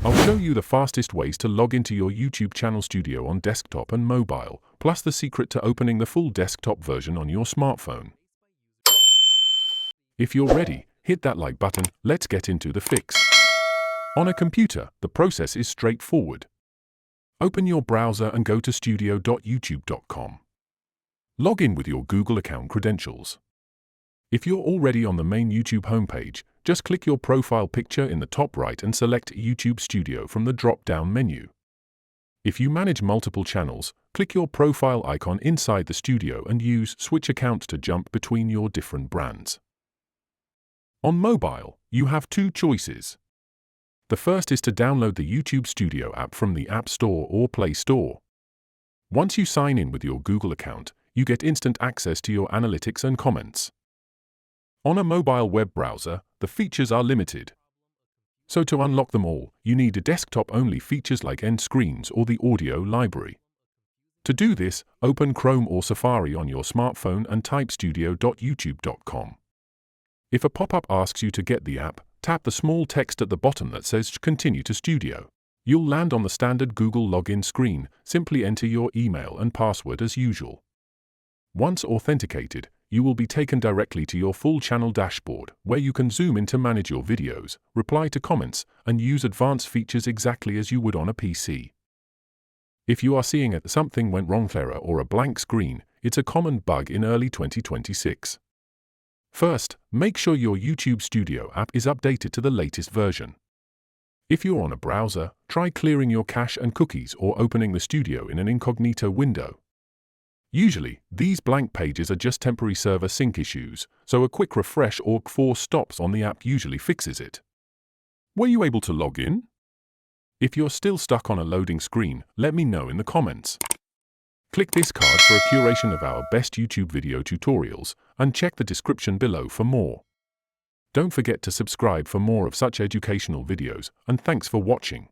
I'll show you the fastest ways to log into your YouTube channel studio on desktop and mobile, plus the secret to opening the full desktop version on your smartphone. If you're ready, hit that like button. Let's get into the fix. On a computer, the process is straightforward. Open your browser and go to studio.youtube.com. Log in with your Google account credentials. If you're already on the main YouTube homepage, just click your profile picture in the top right and select YouTube Studio from the drop-down menu. If you manage multiple channels, click your profile icon inside the studio and use Switch Account to jump between your different brands. On mobile, you have two choices. The first is to download the YouTube Studio app from the App Store or Play Store. Once you sign in with your Google account, you get instant access to your analytics and comments. On a mobile web browser, the features are limited. So to unlock them all, you need a desktop-only features like end screens or the audio library. To do this, open Chrome or Safari on your smartphone and type studio.youtube.com. If a pop-up asks you to get the app, tap the small text at the bottom that says Continue to Studio. You'll land on the standard Google login screen. Simply enter your email and password as usual. Once authenticated, you will be taken directly to your full channel dashboard, where you can zoom in to manage your videos, reply to comments, and use advanced features exactly as you would on a PC. If you are seeing a something went wrong error or a blank screen, it's a common bug in early 2026. First, make sure your YouTube Studio app is updated to the latest version. If you're on a browser, try clearing your cache and cookies or opening the studio in an incognito window. Usually, these blank pages are just temporary server sync issues, so a quick refresh or 4 stops on the app usually fixes it. Were you able to log in? If you're still stuck on a loading screen, let me know in the comments. Click this card for a curation of our best YouTube video tutorials, and check the description below for more. Don't forget to subscribe for more of such educational videos, and thanks for watching.